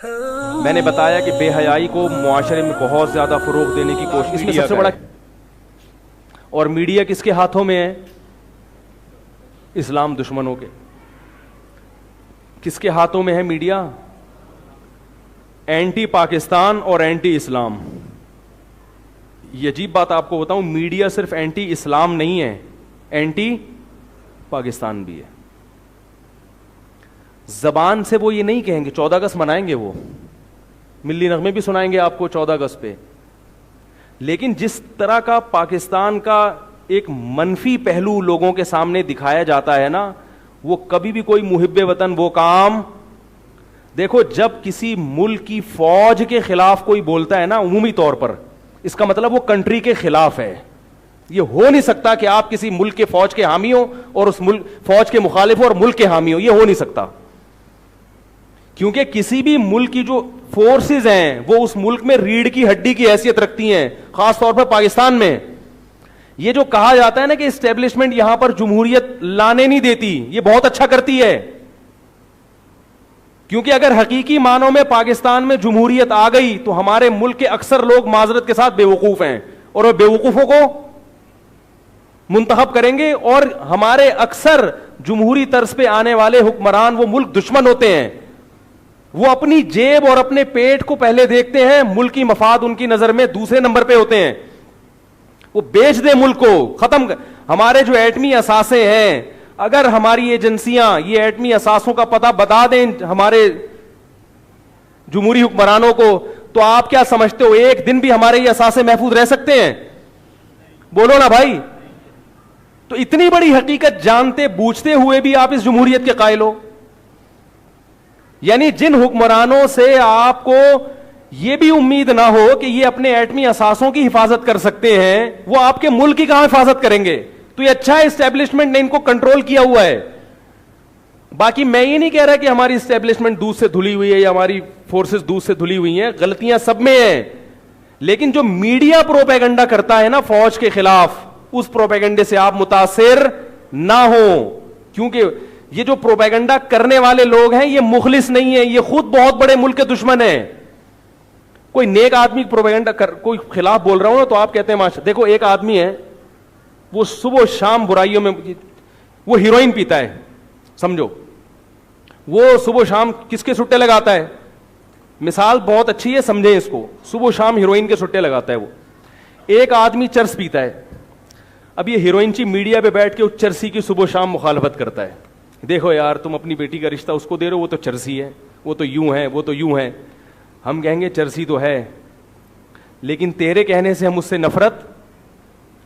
میں نے بتایا کہ بے حیائی کو معاشرے میں بہت زیادہ فروغ دینے کی کوشش، اس میں سب سے بڑا، اور میڈیا کس کے ہاتھوں میں ہے؟ اسلام دشمنوں کے۔ کس کے ہاتھوں میں ہے میڈیا؟ اینٹی پاکستان اور اینٹی اسلام۔ یہ عجیب بات آپ کو بتاؤں، میڈیا صرف اینٹی اسلام نہیں ہے، اینٹی پاکستان بھی ہے۔ زبان سے وہ یہ نہیں کہیں گے، 14 اگست منائیں گے، وہ ملی نغمے بھی سنائیں گے آپ کو 14 اگست پہ، لیکن جس طرح کا پاکستان کا ایک منفی پہلو لوگوں کے سامنے دکھایا جاتا ہے نا، وہ کبھی بھی کوئی محب وطن وہ کام، دیکھو جب کسی ملک کی فوج کے خلاف کوئی بولتا ہے نا عمومی طور پر، اس کا مطلب وہ کنٹری کے خلاف ہے۔ یہ ہو نہیں سکتا کہ آپ کسی ملک کے فوج کے حامی ہو اور اس ملک فوج کے مخالف ہو اور ملک کے حامی ہو، یہ ہو نہیں سکتا، کیونکہ کسی بھی ملک کی جو فورسز ہیں وہ اس ملک میں ریڑھ کی ہڈی کی حیثیت رکھتی ہیں، خاص طور پر پاکستان میں۔ یہ جو کہا جاتا ہے نا کہ اسٹیبلشمنٹ یہاں پر جمہوریت لانے نہیں دیتی، یہ بہت اچھا کرتی ہے، کیونکہ اگر حقیقی معنوں میں پاکستان میں جمہوریت آ گئی تو ہمارے ملک کے اکثر لوگ معذرت کے ساتھ بے وقوف ہیں، اور وہ بے وقوفوں کو منتخب کریں گے، اور ہمارے اکثر جمہوری طرز پہ آنے والے حکمران وہ ملک دشمن ہوتے ہیں، وہ اپنی جیب اور اپنے پیٹ کو پہلے دیکھتے ہیں، ملکی مفاد ان کی نظر میں دوسرے نمبر پہ ہوتے ہیں، وہ بیچ دیں ملک کو، ختم ہمارے جو ایٹمی اثاثے ہیں، اگر ہماری ایجنسیاں یہ ایٹمی اثاثوں کا پتہ بتا دیں ہمارے جمہوری حکمرانوں کو، تو آپ کیا سمجھتے ہو ایک دن بھی ہمارے یہ اثاثے محفوظ رہ سکتے ہیں؟ بولو نا بھائی۔ تو اتنی بڑی حقیقت جانتے بوجھتے ہوئے بھی آپ اس جمہوریت کے قائل ہو، یعنی جن حکمرانوں سے آپ کو یہ بھی امید نہ ہو کہ یہ اپنے ایٹمی اثاثوں کی حفاظت کر سکتے ہیں، وہ آپ کے ملک کی کہاں حفاظت کریں گے؟ تو یہ اچھا ہے اسٹیبلشمنٹ نے ان کو کنٹرول کیا ہوا ہے۔ باقی میں یہ نہیں کہہ رہا کہ ہماری اسٹیبلشمنٹ دودھ سے دھلی ہوئی ہے یا ہماری فورسز دودھ سے دھلی ہوئی ہیں، غلطیاں سب میں ہیں، لیکن جو میڈیا پروپیگنڈا کرتا ہے نا فوج کے خلاف، اس پروپیگنڈے سے آپ متاثر نہ ہوں، کیونکہ یہ جو پروپیگنڈا کرنے والے لوگ ہیں یہ مخلص نہیں ہیں، یہ خود بہت بڑے ملک کے دشمن ہیں۔ کوئی نیک آدمی پروپیگنڈا کوئی خلاف بول رہا ہوں نا تو آپ کہتے ہیں دیکھو ایک آدمی ہے وہ صبح شام برائیوں میں، وہ ہیروئن پیتا ہے، سمجھو، وہ صبح شام کس کے سٹے لگاتا ہے؟ مثال بہت اچھی ہے، سمجھیں اس کو، صبح شام ہیروئن کے سٹے لگاتا ہے وہ۔ ایک آدمی چرس پیتا ہے، اب یہ ہیروئن چی میڈیا پہ بیٹھ کے اس چرسی کی صبح شام مخالفت کرتا ہے، دیکھو یار تم اپنی بیٹی کا رشتہ اس کو دے رہے ہو، وہ تو چرسی ہے، وہ تو یوں ہے، وہ تو یوں ہے۔ ہم کہیں گے چرسی تو ہے، لیکن تیرے کہنے سے ہم اس سے نفرت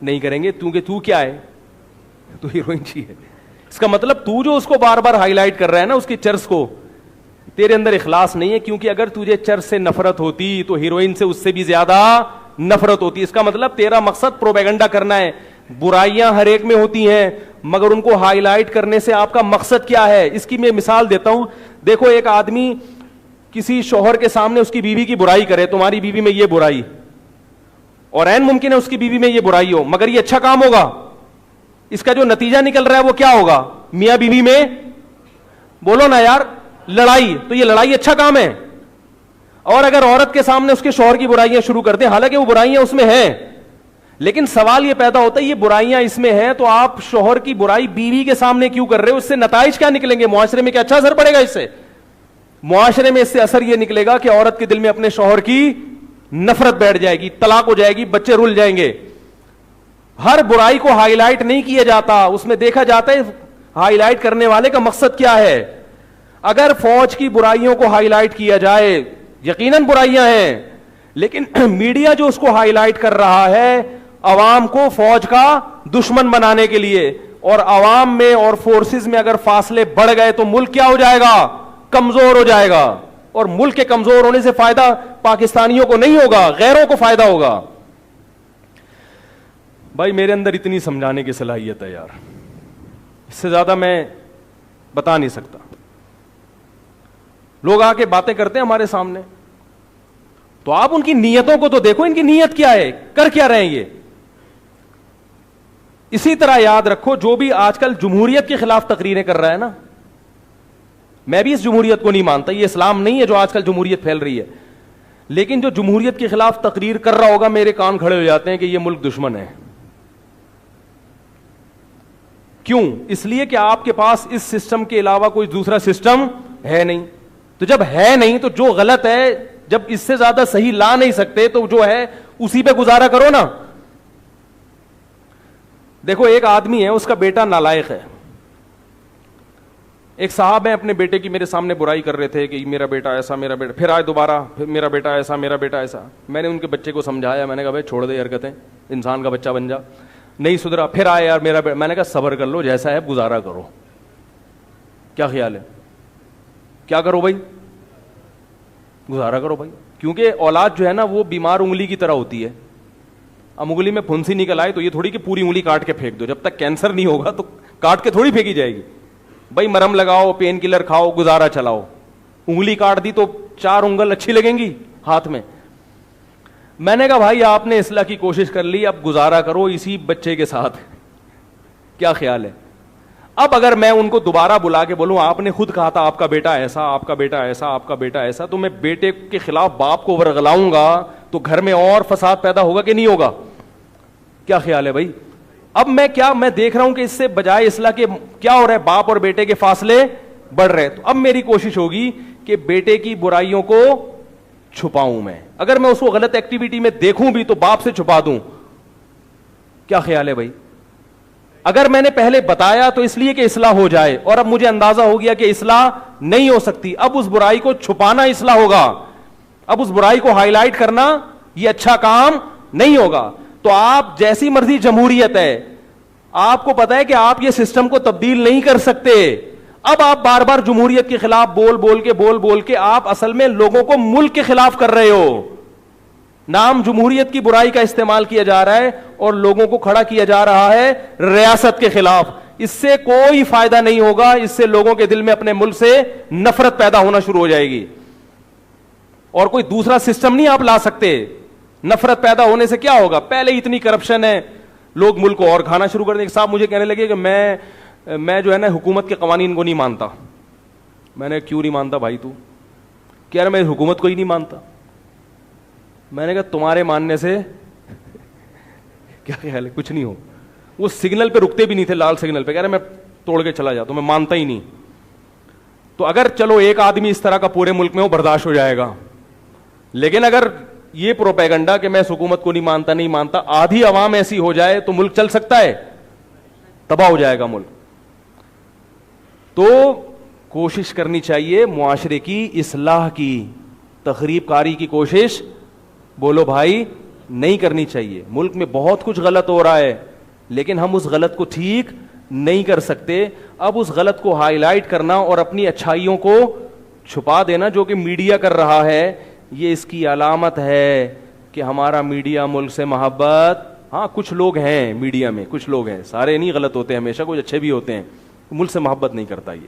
نہیں کریں گے، کیونکہ تو کیا ہے؟ تو ہیروئن چی ہے۔ اس کا مطلب تو جو اس کو بار بار ہائی لائٹ کر رہا ہے نا اس کی چرس کو، تیرے اندر اخلاص نہیں ہے، کیونکہ اگر تجھے چرس سے نفرت ہوتی تو ہیروئن سے اس سے بھی زیادہ نفرت ہوتی۔ اس کا مطلب تیرا مقصد پروپیگنڈا کرنا ہے۔ برائیاں ہر ایک میں ہوتی ہیں، مگر ان کو ہائی لائٹ کرنے سے آپ کا مقصد کیا ہے؟ اس کی میں مثال دیتا ہوں، دیکھو ایک آدمی کسی شوہر کے سامنے اس کی بیوی کی برائی کرے، تمہاری بیوی میں یہ برائی، اور عین ممکن ہے اس کی بیوی میں یہ برائی ہو، مگر یہ اچھا کام ہوگا، اس کا جو نتیجہ نکل رہا ہے وہ کیا ہوگا؟ میاں بیوی میں، بولو نا یار، لڑائی، تو یہ لڑائی اچھا کام ہے۔ اور اگر عورت کے سامنے اس کے شوہر کی برائیاں شروع کر دیں، حالانکہ وہ برائیاں اس میں ہیں، لیکن سوال یہ پیدا ہوتا ہے یہ برائیاں اس میں ہیں تو آپ شوہر کی برائی بیوی کے سامنے کیوں کر رہے ہو؟ اس سے نتائج کیا نکلیں گے؟ معاشرے میں کیا اچھا اثر پڑے گا اس سے؟ معاشرے میں اس سے اثر یہ نکلے گا کہ عورت کے دل میں اپنے شوہر کی نفرت بیٹھ جائے گی، طلاق ہو جائے گی، بچے رل جائیں گے۔ ہر برائی کو ہائی لائٹ نہیں کیا جاتا، اس میں دیکھا جاتا ہے ہائی لائٹ کرنے والے کا مقصد کیا ہے۔ اگر فوج کی برائیوں کو ہائی لائٹ کیا جائے، یقیناً برائیاں ہیں، لیکن میڈیا جو اس کو ہائی لائٹ کر رہا ہے عوام کو فوج کا دشمن بنانے کے لیے، اور عوام میں اور فورسز میں اگر فاصلے بڑھ گئے تو ملک کیا ہو جائے گا؟ کمزور ہو جائے گا، اور ملک کے کمزور ہونے سے فائدہ پاکستانیوں کو نہیں ہوگا، غیروں کو فائدہ ہوگا۔ بھائی میرے اندر اتنی سمجھانے کی صلاحیت ہے یار، اس سے زیادہ میں بتا نہیں سکتا۔ لوگ آ کے باتیں کرتے ہیں ہمارے سامنے، تو آپ ان کی نیتوں کو تو دیکھو، ان کی نیت کیا ہے، کر کیا رہے ہیں یہ۔ اسی طرح یاد رکھو جو بھی آج کل جمہوریت کے خلاف تقریریں کر رہا ہے نا، میں بھی اس جمہوریت کو نہیں مانتا, یہ اسلام نہیں ہے جو آج کل جمہوریت پھیل رہی ہے, لیکن جو جمہوریت کے خلاف تقریر کر رہا ہوگا میرے کان کھڑے ہو جاتے ہیں کہ یہ ملک دشمن ہے. کیوں؟ اس لیے کہ آپ کے پاس اس سسٹم کے علاوہ کوئی دوسرا سسٹم ہے نہیں. تو جب ہے نہیں تو جو غلط ہے, جب اس سے زیادہ صحیح لا نہیں سکتے تو جو ہے اسی پہ گزارا کرو نا. دیکھو ایک آدمی ہے, اس کا بیٹا نالائق ہے. ایک صاحب ہیں اپنے بیٹے کی میرے سامنے برائی کر رہے تھے کہ میرا بیٹا ایسا, میرا بیٹا, پھر آئے دوبارہ, پھر میرا بیٹا ایسا, میرا بیٹا ایسا. میں نے ان کے بچے کو سمجھایا, میں نے کہا بھائی چھوڑ دے حرکتیں, انسان کا بچہ بن جا. نہیں سدھرا, پھر آئے یار میرا بیٹا. میں نے کہا صبر کر لو, جیسا ہے گزارا کرو. کیا خیال ہے, کیا کرو بھائی, گزارا کرو بھائی. کیونکہ اولاد جو ہے نا وہ بیمار انگلی کی طرح ہوتی ہے. اب انگلی میں پھنسی نکل آئے تو یہ تھوڑی کہ پوری انگلی کاٹ کے پھینک دو, جب تک کینسر نہیں ہوگا تو کاٹ کے تھوڑی پھینکی جائے گی. بھائی مرم لگاؤ, پین کلر کھاؤ, گزارا چلاؤ. انگلی کاٹ دی تو 4 انگل اچھی لگیں گی ہاتھ میں. میں نے کہا بھائی آپ نے اصلاح کی کوشش کر لی, اب گزارا کرو اسی بچے کے ساتھ. کیا خیال ہے؟ اب اگر میں ان کو دوبارہ بلا کے بولوں آپ نے خود کہا تھا آپ کا بیٹا ایسا, آپ کا بیٹا ایسا, آپ کا بیٹا ایسا, تو میں بیٹے کے خلاف باپ کو ورغلاؤں گا تو گھر میں اور فساد پیدا ہوگا کہ نہیں ہوگا؟ کیا خیال ہے بھائی؟ اب میں دیکھ رہا ہوں کہ اس سے بجائے اصلاح کے کیا ہو رہا ہے, باپ اور بیٹے کے فاصلے بڑھ رہے. تو اب میری کوشش ہوگی کہ بیٹے کی برائیوں کو چھپاؤں. میں اگر میں اس کو غلط ایکٹیویٹی میں دیکھوں بھی تو باپ سے چھپا دوں. کیا خیال ہے بھائی؟ اگر میں نے پہلے بتایا تو اس لیے کہ اصلاح ہو جائے, اور اب مجھے اندازہ ہو گیا کہ اصلاح نہیں ہو سکتی, اب اس برائی کو چھپانا اصلاح ہوگا. اب اس برائی کو ہائی لائٹ کرنا یہ اچھا کام نہیں ہوگا. تو آپ جیسی مرضی جمہوریت ہے, آپ کو پتا ہے کہ آپ یہ سسٹم کو تبدیل نہیں کر سکتے. اب آپ بار بار جمہوریت کے خلاف بول کے آپ اصل میں لوگوں کو ملک کے خلاف کر رہے ہو. نام جمہوریت کی برائی کا استعمال کیا جا رہا ہے اور لوگوں کو کھڑا کیا جا رہا ہے ریاست کے خلاف. اس سے کوئی فائدہ نہیں ہوگا, اس سے لوگوں کے دل میں اپنے ملک سے نفرت پیدا ہونا شروع ہو جائے گی, اور کوئی دوسرا سسٹم نہیں آپ لا سکتے. نفرت پیدا ہونے سے کیا ہوگا؟ پہلے ہی اتنی کرپشن ہے, لوگ ملک کو اور کھانا شروع کر دیں. صاحب مجھے کہنے لگے کہ میں جو ہے نا حکومت کے قوانین کو نہیں مانتا. میں نے کیوں نہیں مانتا بھائی؟ تو کہہ رہا میں حکومت کو ہی نہیں مانتا. میں نے کہا تمہارے ماننے سے کیا خیال ہے؟ کچھ نہیں ہو. وہ سگنل پہ رکتے بھی نہیں تھے, لال سگنل پہ, کہہ رہے میں توڑ کے چلا جاتا ہوں, میں مانتا ہی نہیں. تو اگر چلو ایک آدمی اس طرح کا پورے ملک میں ہو برداشت ہو جائے گا, لیکن اگر یہ پروپیگنڈا کہ میں اس حکومت کو نہیں مانتا آدھی عوام ایسی ہو جائے تو ملک چل سکتا ہے؟ تباہ ہو جائے گا ملک. تو کوشش کرنی چاہیے معاشرے کی اصلاح کی, تخریب کاری کی کوشش بولو بھائی نہیں کرنی چاہیے. ملک میں بہت کچھ غلط ہو رہا ہے لیکن ہم اس غلط کو ٹھیک نہیں کر سکتے. اب اس غلط کو ہائی لائٹ کرنا اور اپنی اچھائیوں کو چھپا دینا جو کہ میڈیا کر رہا ہے, یہ اس کی علامت ہے کہ ہمارا میڈیا ملک سے محبت. ہاں کچھ لوگ ہیں میڈیا میں, کچھ لوگ ہیں, سارے نہیں غلط ہوتے ہمیشہ, کچھ اچھے بھی ہوتے ہیں, ملک سے محبت نہیں کرتا یہ.